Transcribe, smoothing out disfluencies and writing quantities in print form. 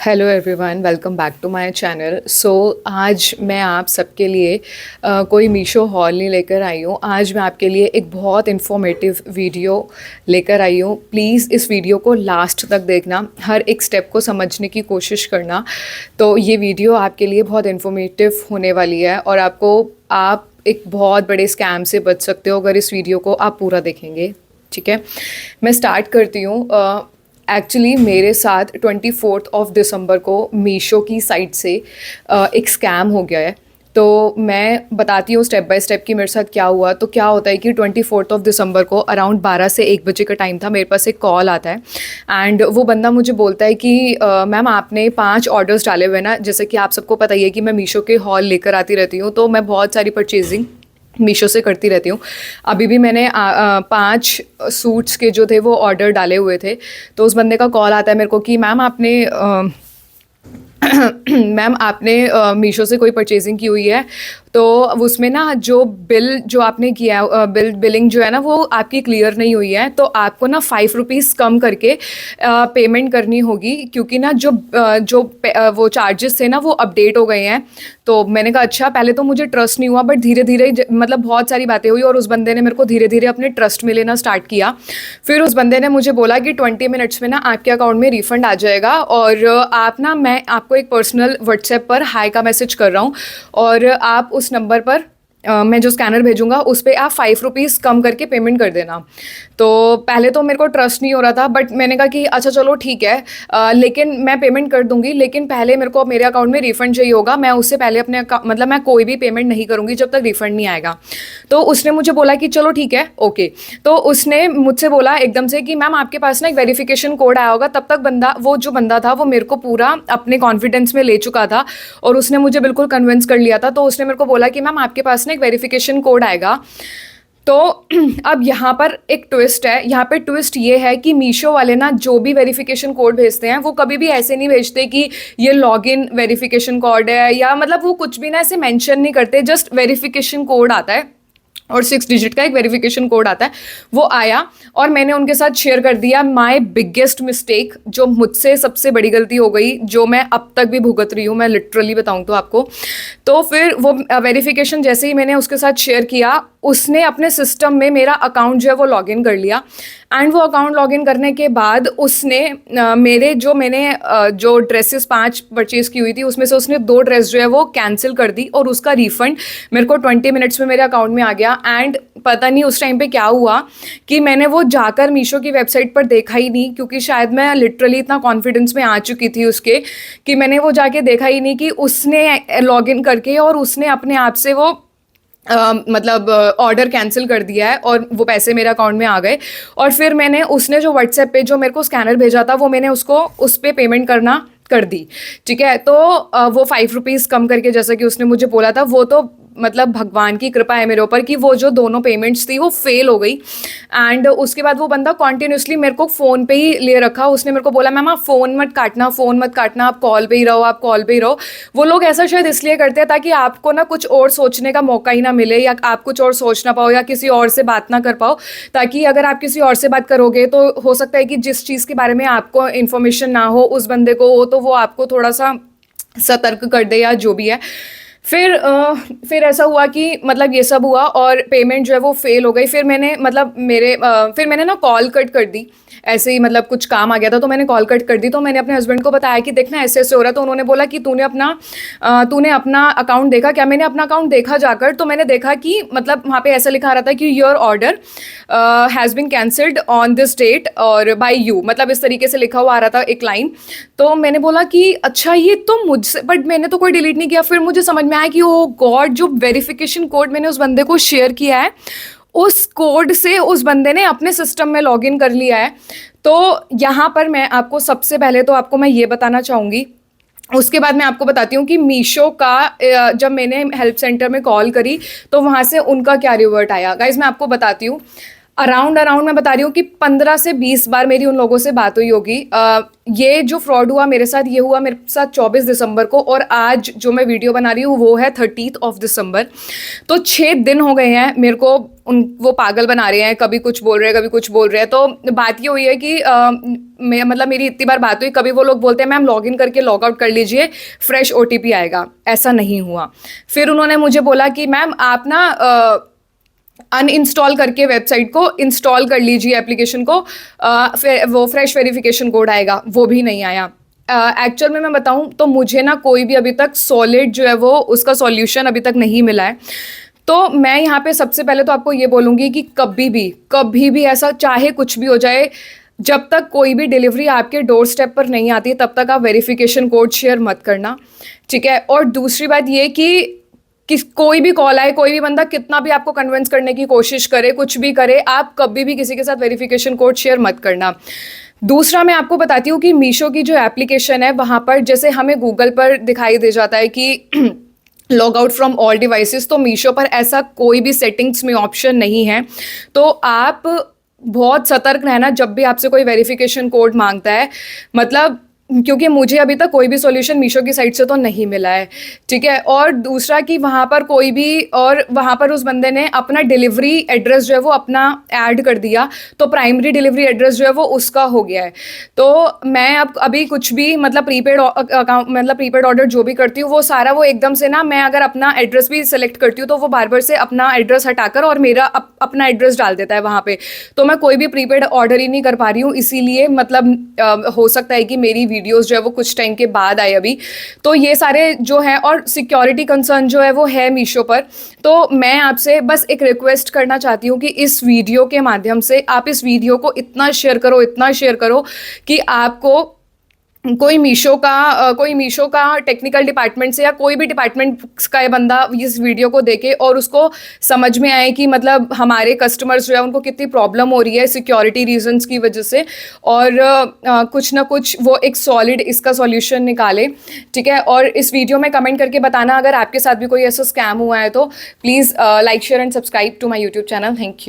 Hello everyone, welcome back to my channel. आज मैं आप सबके लिए कोई मीशो हॉल नहीं लेकर आई हूँ। आज मैं आपके लिए एक बहुत इन्फॉर्मेटिव वीडियो लेकर आई हूँ। प्लीज़ इस वीडियो को लास्ट तक देखना, हर एक स्टेप को समझने की कोशिश करना। तो ये वीडियो आपके लिए बहुत इन्फॉर्मेटिव होने वाली है और आप एक बहुत बड़े स्कैम से बच सकते हो अगर इस वीडियो को आप पूरा देखेंगे। ठीक है, मैं स्टार्ट करती हूँ। एक्चुअली मेरे साथ 24 दिसंबर को मीशो की साइट से एक स्कैम हो गया है। तो मैं बताती हूँ स्टेप बाय स्टेप कि मेरे साथ क्या हुआ। तो क्या होता है कि 24 दिसंबर को अराउंड 12 से 1 बजे का टाइम था, मेरे पास एक कॉल आता है एंड वो बंदा मुझे बोलता है कि मैम आपने 5 ऑर्डर्स डाले हुए ना। जैसे कि आप सबको पता ही है कि मैं मीशो के हॉल लेकर आती रहती हूँ, तो मैं बहुत सारी परचेजिंग मीशो से करती रहती हूँ। अभी भी मैंने 5 सूट्स के जो थे वो ऑर्डर डाले हुए थे। तो उस बंदे का कॉल आता है मेरे को कि मैम आपने मैम आपने मीशो से कोई परचेजिंग की हुई है, तो उसमें ना जो जो आपने किया है, बिलिंग जो है ना वो आपकी क्लियर नहीं हुई है, तो आपको ना 5 रुपीज़ कम करके पेमेंट करनी होगी, क्योंकि ना वो चार्जेस थे ना वो अपडेट हो गए हैं। तो मैंने कहा अच्छा। पहले तो मुझे ट्रस्ट नहीं हुआ, बट धीरे धीरे मतलब बहुत सारी बातें हुई और उस बंदे ने मेरे को धीरे धीरे अपने ट्रस्ट में लेना स्टार्ट किया। फिर उस बंदे ने मुझे बोला कि 20 मिनट्स में ना आपके अकाउंट में रिफंड आ जाएगा, और मैं आपको एक पर्सनल व्हाट्सएप पर हाई का मैसेज कर रहा हूँ, और आप उस नंबर पर मैं जो स्कैनर भेजूंगा उस पर आप 5 रुपीज़ कम करके पेमेंट कर देना। तो पहले तो मेरे को ट्रस्ट नहीं हो रहा था, बट मैंने कहा कि अच्छा चलो ठीक है, लेकिन मैं पेमेंट कर दूंगी, लेकिन पहले मेरे को मेरे अकाउंट में रिफंड चाहिए होगा। मैं उससे पहले मतलब मैं कोई भी पेमेंट नहीं करूंगी जब तक रिफंड नहीं आएगा। तो उसने मुझे बोला कि चलो ठीक है, ओके। तो उसने मुझसे बोला एकदम से कि मैम आपके पास ना एक वेरिफिकेशन कोड आया होगा। तब तक जो बंदा था वो मेरे को पूरा अपने कॉन्फिडेंस में ले चुका था और उसने मुझे बिल्कुल कन्विंस कर लिया था। तो उसने मेरे को बोला कि मैम आपके पास ना एक वेरिफिकेशन कोड आएगा। तो अब यहाँ पर एक ट्विस्ट है। यहाँ पे ट्विस्ट ये है कि मीशो वाले ना जो भी वेरिफिकेशन कोड भेजते हैं वो कभी भी ऐसे नहीं भेजते कि ये लॉगिन वेरिफिकेशन कोड है, या मतलब वो कुछ भी ना ऐसे मेंशन नहीं करते। जस्ट वेरिफिकेशन कोड आता है और 6 डिजिट का एक वेरिफिकेशन कोड आता है, वो आया और मैंने उनके साथ शेयर कर दिया। माय बिगेस्ट मिस्टेक, जो मुझसे सबसे बड़ी गलती हो गई, जो मैं अब तक भी भुगत रही हूँ, मैं लिटरली बताऊँ तो आपको। तो फिर वो वेरिफिकेशन जैसे ही मैंने उसके साथ शेयर किया, उसने अपने सिस्टम में मेरा अकाउंट जो है वो लॉगिन कर लिया। एंड वो अकाउंट लॉगिन करने के बाद उसने जो ड्रेसेस 5 परचेज की हुई थी उसमें से उसने 2 ड्रेस जो है वो कैंसिल कर दी, और उसका रिफंड मेरे को 20 मिनट्स में मेरे अकाउंट में आ गया। एंड पता नहीं उस टाइम पे क्या हुआ कि मैंने वो जाकर मीशो की वेबसाइट पर देखा ही नहीं, क्योंकि शायद मैं लिटरली इतना कॉन्फिडेंस में आ चुकी थी उसके कि मैंने वो जाके देखा ही नहीं कि उसने लॉगिन करके और उसने अपने आप से वो मतलब ऑर्डर कैंसिल कर दिया है और वो पैसे मेरे अकाउंट में आ गए। और फिर मैंने उसने जो व्हाट्सएप पे जो मेरे को स्कैनर भेजा था वो मैंने उसको उस पर पेमेंट करना कर दी। ठीक है, तो वो 5 रुपीज़ कम करके जैसा कि उसने मुझे बोला था, वो तो मतलब भगवान की कृपा है मेरे ऊपर कि वो जो दोनों पेमेंट्स थी वो फेल हो गई। एंड उसके बाद वो बंदा कॉन्टिन्यूसली मेरे को फ़ोन पे ही ले रखा। उसने मेरे को बोला मैम आप फ़ोन मत काटना, फ़ोन मत काटना, आप कॉल पे ही रहो, आप कॉल पे ही रहो। वो लोग ऐसा शायद इसलिए करते हैं ताकि आपको ना कुछ और सोचने का मौका ही ना मिले, या आप कुछ और सोच ना पाओ, या किसी और से बात ना कर पाओ। ताकि अगर आप किसी और से बात करोगे तो हो सकता है कि जिस चीज़ के बारे में आपको इन्फॉर्मेशन ना हो उस बंदे को हो, तो वो आपको थोड़ा सा सतर्क कर दे या जो भी है। फिर ऐसा हुआ कि मतलब ये सब हुआ और पेमेंट जो है वो फेल हो गई। फिर मैंने मतलब फिर मैंने ना कॉल कट कर दी। ऐसे ही मतलब कुछ काम आ गया था तो मैंने कॉल कट कर दी। तो मैंने अपने हस्बैंड को बताया कि देखना ऐसे ऐसे हो रहा है। तो उन्होंने बोला कि तूने अपना अकाउंट देखा क्या? मैंने अपना अकाउंट देखा जाकर, तो मैंने देखा कि मतलब वहाँ पे ऐसा लिखा रहा था कि your order has been cancelled on this date और बाय यू, मतलब इस तरीके से लिखा हुआ आ रहा था एक लाइन। तो मैंने बोला कि अच्छा ये तो मुझसे, बट मैंने तो कोई डिलीट नहीं किया। फिर मुझे समझ में आया कि ओ गॉड, जो वेरिफिकेशन कोड मैंने उस बंदे को शेयर किया है उस कोड से उस बंदे ने अपने सिस्टम में लॉगिन कर लिया है। तो यहाँ पर मैं आपको सबसे पहले तो आपको मैं ये बताना चाहूँगी, उसके बाद मैं आपको बताती हूँ कि मीशो का जब मैंने हेल्प सेंटर में कॉल करी तो वहाँ से उनका क्या रिवर्ट आया। गाइज मैं आपको बताती हूँ, अराउंड अराउंड मैं बता रही हूँ कि 15 से 20 बार मेरी उन लोगों से बात हुई होगी। ये जो फ्रॉड हुआ मेरे साथ, ये हुआ मेरे साथ 24 दिसंबर को, और आज जो मैं वीडियो बना रही हूँ वो है 30 ऑफ दिसंबर। तो 6 दिन हो गए हैं मेरे को वो पागल बना रहे हैं, कभी कुछ बोल रहे हैं, कभी कुछ बोल रहे हैं। तो बात ये हुई है कि मतलब मेरी इतनी बार बात हुई, कभी वो लोग बोलते हैं मैम लॉग इन करके लॉग आउट कर लीजिए, फ्रेश OTP आएगा। ऐसा नहीं हुआ। फिर उन्होंने मुझे बोला कि मैम आप ना अनइंस्टॉल करके वेबसाइट को इंस्टॉल कर लीजिए, एप्लीकेशन को, वो फ्रेश वेरिफिकेशन कोड आएगा। वो भी नहीं आया। एक्चुअल में मैं बताऊं तो मुझे ना कोई भी अभी तक सॉलिड जो है वो उसका सॉल्यूशन अभी तक नहीं मिला है। तो मैं यहाँ पे सबसे पहले तो आपको ये बोलूँगी कि कभी भी ऐसा चाहे कुछ भी हो जाए, जब तक कोई भी डिलीवरी आपके डोर स्टेप पर नहीं आती तब तक आप वेरिफिकेशन कोड शेयर मत करना, ठीक है। और दूसरी बात ये कि कोई भी कॉल आए, कोई भी बंदा कितना भी आपको कन्विंस करने की कोशिश करे, कुछ भी करे, आप कभी भी किसी के साथ वेरिफिकेशन कोड शेयर मत करना। दूसरा मैं आपको बताती हूँ कि मीशो की जो एप्लीकेशन है वहाँ पर जैसे हमें गूगल पर दिखाई दे जाता है कि log out from all devices, तो मीशो पर ऐसा कोई भी सेटिंग्स में ऑप्शन नहीं है। तो आप बहुत सतर्क रहना जब भी आपसे कोई वेरिफिकेशन कोड मांगता है, मतलब क्योंकि मुझे अभी तक कोई भी सॉल्यूशन मीशो की साइट से तो नहीं मिला है, ठीक है। और दूसरा कि वहाँ पर कोई भी, और वहाँ पर उस बंदे ने अपना डिलीवरी एड्रेस जो है वो अपना ऐड कर दिया, तो प्राइमरी डिलीवरी एड्रेस जो है वो उसका हो गया है। तो मैं अब अभी कुछ भी मतलब प्रीपेड अकाउंट, मतलब प्रीपेड ऑर्डर जो भी करती हूँ वो सारा वो एकदम से ना, मैं अगर अपना एड्रेस भी सेलेक्ट करती हूँ तो वो बार बार से अपना एड्रेस हटाकर और मेरा अपना एड्रेस डाल देता है वहाँ पे। तो मैं कोई भी प्रीपेड ऑर्डर ही नहीं कर पा रही हूँ, इसीलिए मतलब हो सकता है कि मेरी वीडियोस जो है वो कुछ टाइम के बाद आए अभी। तो ये सारे जो है, और सिक्योरिटी कंसर्न जो है वो है मीशो पर। तो मैं आपसे बस एक रिक्वेस्ट करना चाहती हूँ कि इस वीडियो के माध्यम से आप इस वीडियो को इतना शेयर करो, इतना शेयर करो कि आपको कोई मीशो का टेक्निकल डिपार्टमेंट से या कोई भी डिपार्टमेंट का बंदा इस वीडियो को देखे और उसको समझ में आए कि मतलब हमारे कस्टमर्स जो है उनको कितनी प्रॉब्लम हो रही है सिक्योरिटी रीजंस की वजह से, और कुछ ना कुछ वो एक सॉलिड इसका सॉल्यूशन निकाले, ठीक है। और इस वीडियो में कमेंट करके बताना अगर आपके साथ भी कोई ऐसा स्कैम हुआ है तो please like share and subscribe to my YouTube channel. Thank you.